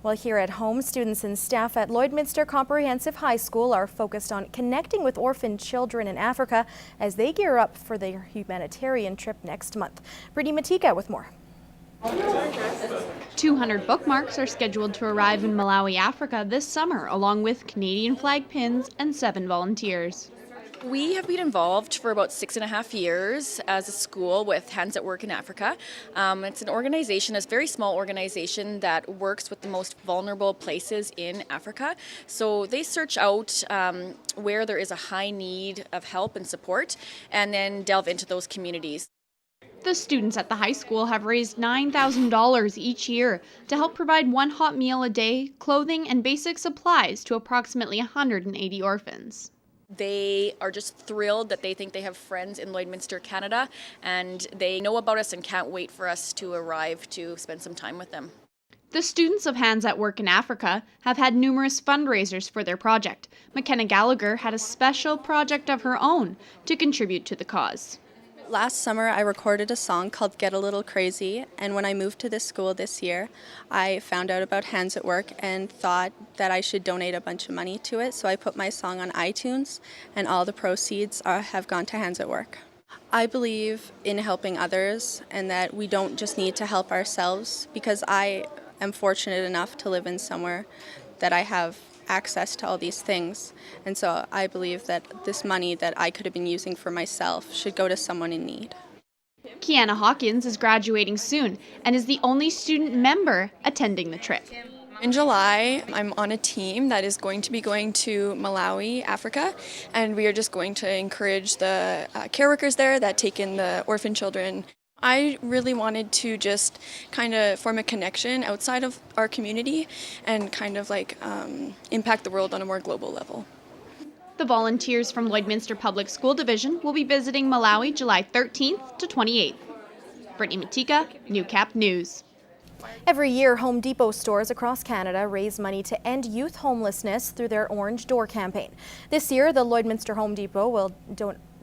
Well, here at home, students and staff at Lloydminster Comprehensive High School are focused on connecting with orphaned children in Africa as they gear up for their humanitarian trip next month. Brittany Matika with more. 200 bookmarks are scheduled to arrive in Malawi, Africa this summer, along with Canadian flag pins and 7 volunteers. We have been involved for about 6.5 years as a school with Hands at Work in Africa. It's an organization, a very small organization that works with the most vulnerable places in Africa. So they search out where there is a high need of help and support and then delve into those communities. The students at the high school have raised $9,000 each year to help provide 1 hot meal a day, clothing, and basic supplies to approximately 180 orphans. They are just thrilled that they think they have friends in Lloydminster, Canada, and they know about us and can't wait for us to arrive to spend some time with them. The students of Hands at Work in Africa have had numerous fundraisers for their project. McKenna Gallagher had a special project of her own to contribute to the cause. Last summer I recorded a song called Get a Little Crazy, and when I moved to this school this year I found out about Hands at Work and thought that I should donate a bunch of money to it, so I put my song on iTunes and all the proceeds have gone to Hands at Work. I believe in helping others and that we don't just need to help ourselves, because I am fortunate enough to live in somewhere that I have access to all these things, and so I believe that this money that I could have been using for myself should go to someone in need. Kiana Hawkins is graduating soon and is the only student member attending the trip. In July, I'm on a team that is going to be going to Malawi, Africa, and we are just going to encourage the care workers there that take in the orphan children. I really wanted to just kind of form a connection outside of our community and kind of like impact the world on a more global level. The volunteers from Lloydminster Public School Division will be visiting Malawi July 13th to 28th. Brittany Matika, Newcap News. Every year, Home Depot stores across Canada raise money to end youth homelessness through their Orange Door campaign. This year, the Lloydminster Home Depot will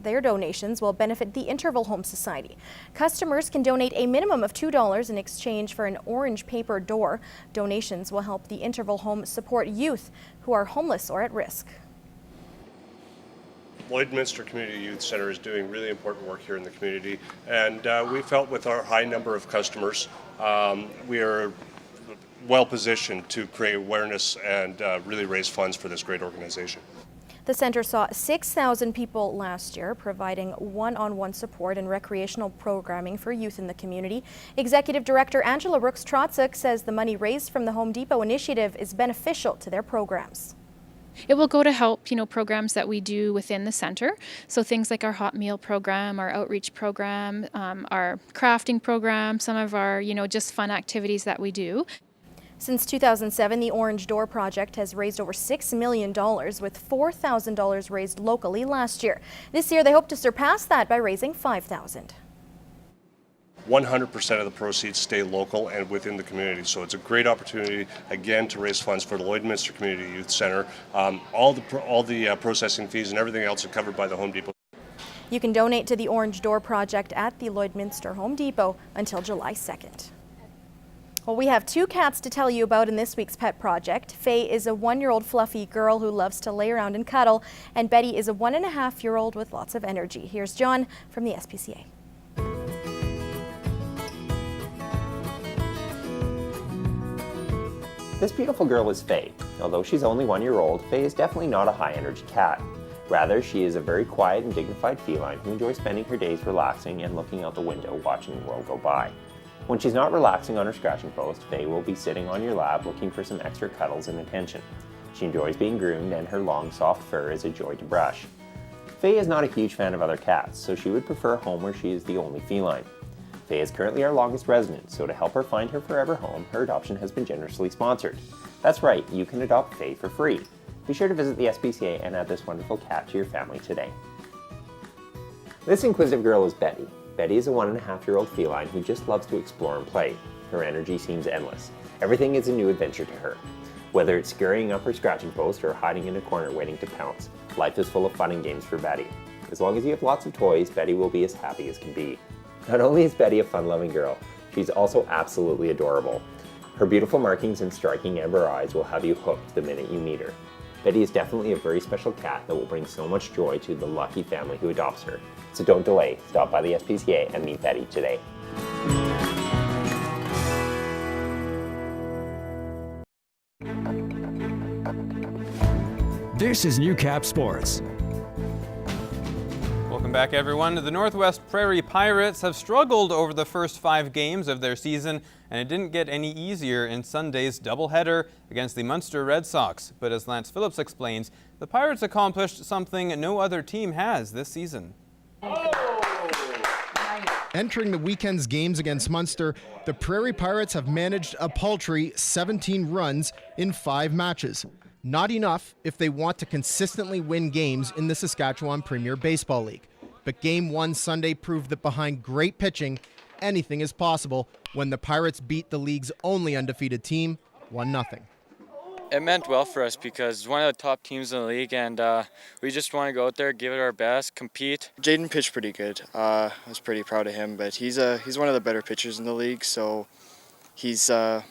Their donations will benefit the Interval Home Society. Customers can donate a minimum of $2 in exchange for an orange paper door. Donations will help the Interval Home support youth who are homeless or at risk. Lloydminster Community Youth Centre is doing really important work here in the community, and we felt with our high number of customers, we are well positioned to create awareness and really raise funds for this great organization. The center saw 6,000 people last year, providing one-on-one support and recreational programming for youth in the community. Executive Director Angela Rooks-Trotsuk says the money raised from the Home Depot initiative is beneficial to their programs. It will go to help, programs that we do within the center. So things like our hot meal program, our outreach program, our crafting program, some of our, just fun activities that we do. Since 2007, the Orange Door Project has raised over $6 million, with $4,000 raised locally last year. This year, they hope to surpass that by raising $5,000. 100% of the proceeds stay local and within the community, so it's a great opportunity, again, to raise funds for the Lloydminster Community Youth Centre. All the processing fees and everything else are covered by the Home Depot. You can donate to the Orange Door Project at the Lloydminster Home Depot until July 2nd. Well, we have 2 cats to tell you about in this week's Pet Project. Faye is a 1-year-old fluffy girl who loves to lay around and cuddle, and Betty is a 1.5-year-old with lots of energy. Here's John from the SPCA. This beautiful girl is Faye. Although she's only 1 year old, Faye is definitely not a high-energy cat. Rather, she is a very quiet and dignified feline who enjoys spending her days relaxing and looking out the window watching the world go by. When she's not relaxing on her scratching post, Faye will be sitting on your lap looking for some extra cuddles and attention. She enjoys being groomed, and her long, soft fur is a joy to brush. Faye is not a huge fan of other cats, so she would prefer a home where she is the only feline. Faye is currently our longest resident, so to help her find her forever home, her adoption has been generously sponsored. That's right, you can adopt Faye for free. Be sure to visit the SPCA and add this wonderful cat to your family today. This inquisitive girl is Betty. Betty is a 1.5-year-old feline who just loves to explore and play. Her energy seems endless. Everything is a new adventure to her. Whether it's scurrying up her scratching post or hiding in a corner waiting to pounce, life is full of fun and games for Betty. As long as you have lots of toys, Betty will be as happy as can be. Not only is Betty a fun-loving girl, she's also absolutely adorable. Her beautiful markings and striking amber eyes will have you hooked the minute you meet her. Betty is definitely a very special cat that will bring so much joy to the lucky family who adopts her. So don't delay, stop by the SPCA and meet Betty today. This is Newcap Sports. Welcome back, everyone. The Northwest Prairie Pirates have struggled over the first 5 games of their season, and it didn't get any easier in Sunday's doubleheader against the Munster Red Sox. But as Lance Phillips explains, the Pirates accomplished something no other team has this season. Entering the weekend's games against Munster, the Prairie Pirates have managed a paltry 17 runs in 5 matches. Not enough if they want to consistently win games in the Saskatchewan Premier Baseball League. But Game 1 Sunday proved that behind great pitching, anything is possible when the Pirates beat the league's only undefeated team 1-0. It meant well for us because it's one of the top teams in the league, and we just want to go out there, give it our best, compete. Jaden pitched pretty good. I was pretty proud of him, but he's one of the better pitchers in the league, so he's well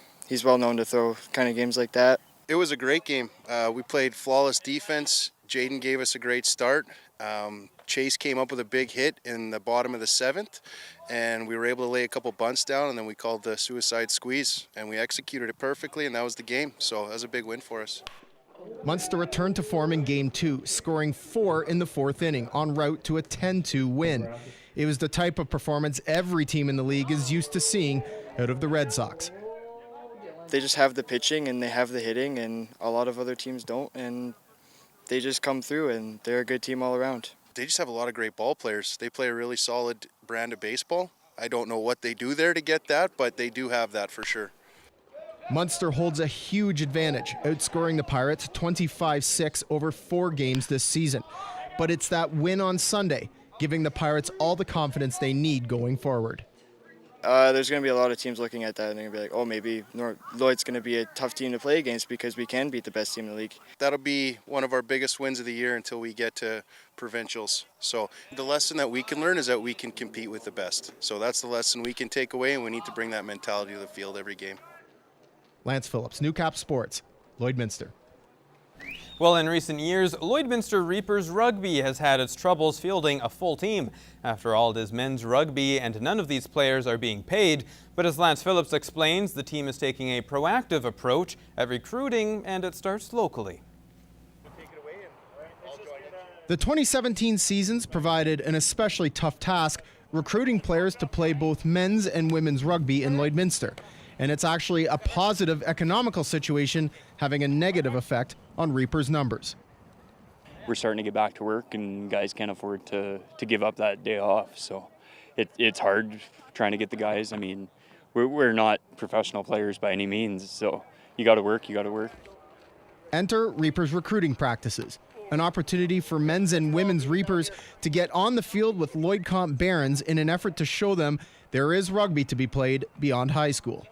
known to throw kind of games like that. It was a great game. We played flawless defense. Jaden gave us a great start. Chase came up with a big hit in the bottom of the 7th, and we were able to lay a couple bunts down, and then we called the suicide squeeze, and we executed it perfectly, and that was the game. So that was a big win for us. Munster returned to form in Game 2, scoring 4 in the 4th inning, en route to a 10-2 win. It was the type of performance every team in the league is used to seeing out of the Red Sox. They just have the pitching and they have the hitting, and a lot of other teams don't, and they just come through, and they're a good team all around. They just have a lot of great ball players. They play a really solid brand of baseball. I don't know what they do there to get that, but they do have that for sure. Munster holds a huge advantage, outscoring the Pirates 25-6 over 4 games this season. But it's that win on Sunday, giving the Pirates all the confidence they need going forward. There's going to be a lot of teams looking at that, and they're going to be like, oh, maybe Lloyd's going to be a tough team to play against because we can beat the best team in the league. That'll be one of our biggest wins of the year until we get to provincials. So the lesson that we can learn is that we can compete with the best. So that's the lesson we can take away, and we need to bring that mentality to the field every game. Lance Phillips, Newcap Sports, Lloydminster. Well, in recent years, Lloydminster Reapers Rugby has had its troubles fielding a full team. After all, it is men's rugby, and none of these players are being paid. But as Lance Phillips explains, the team is taking a proactive approach at recruiting, and it starts locally. The 2017 seasons provided an especially tough task recruiting players to play both men's and women's rugby in Lloydminster. And it's actually a positive economical situation having a negative effect on Reapers' numbers. We're starting to get back to work, and guys can't afford to give up that day off. So it's hard trying to get the guys. I mean, we're not professional players by any means, so you got to work, Enter Reapers recruiting practices, an opportunity for men's and women's Reapers to get on the field with Lloyd Comp Barons in an effort to show them there is rugby to be played beyond high school.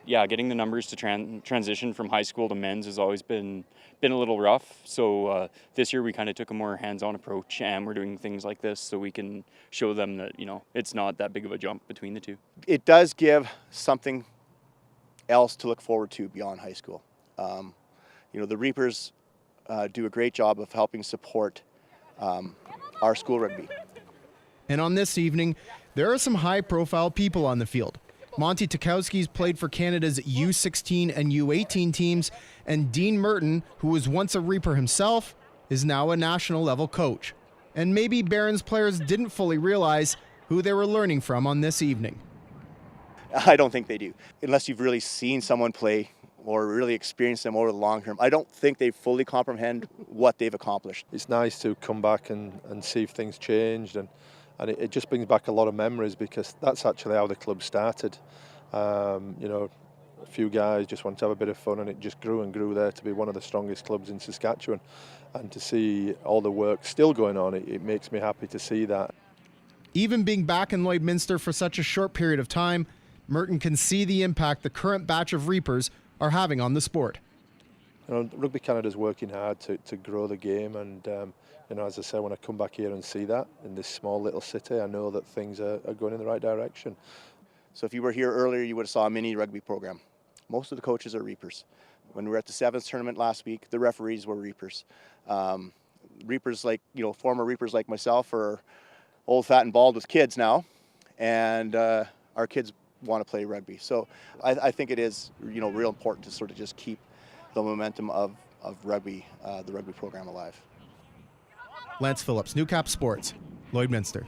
Yeah, getting the numbers to transition from high school to men's has always been a little rough. So this year we kind of took a more hands-on approach, and we're doing things like this so we can show them that, it's not that big of a jump between the two. It does give something else to look forward to beyond high school. The Reapers do a great job of helping support our school rugby. And on this evening, there are some high-profile people on the field. Monty Tukowski's played for Canada's U16 and U18 teams, and Dean Merton, who was once a Reaper himself, is now a national-level coach. And maybe Barons players didn't fully realize who they were learning from on this evening. I don't think they do. Unless you've really seen someone play or really experienced them over the long term, I don't think they fully comprehend what they've accomplished. It's nice to come back and see if things changed, and it just brings back a lot of memories, because that's actually how the club started. A few guys just wanted to have a bit of fun, and it just grew and grew there to be one of the strongest clubs in Saskatchewan. And to see all the work still going on, it makes me happy to see that. Even being back in Lloydminster for such a short period of time, Merton can see the impact the current batch of Reapers are having on the sport. Rugby Canada's working hard to grow the game, and as I say, when I come back here and see that in this small little city, I know that things are going in the right direction. So if you were here earlier, you would have saw a mini rugby program. Most of the coaches are Reapers. When we were at the Sevens tournament last week, the referees were Reapers. Reapers like, former Reapers like myself are old, fat, and bald with kids now, and our kids want to play rugby. So I think it is, real important to sort of just keep the momentum of rugby, the rugby program alive. Lance Phillips, Newcap Sports, Lloydminster.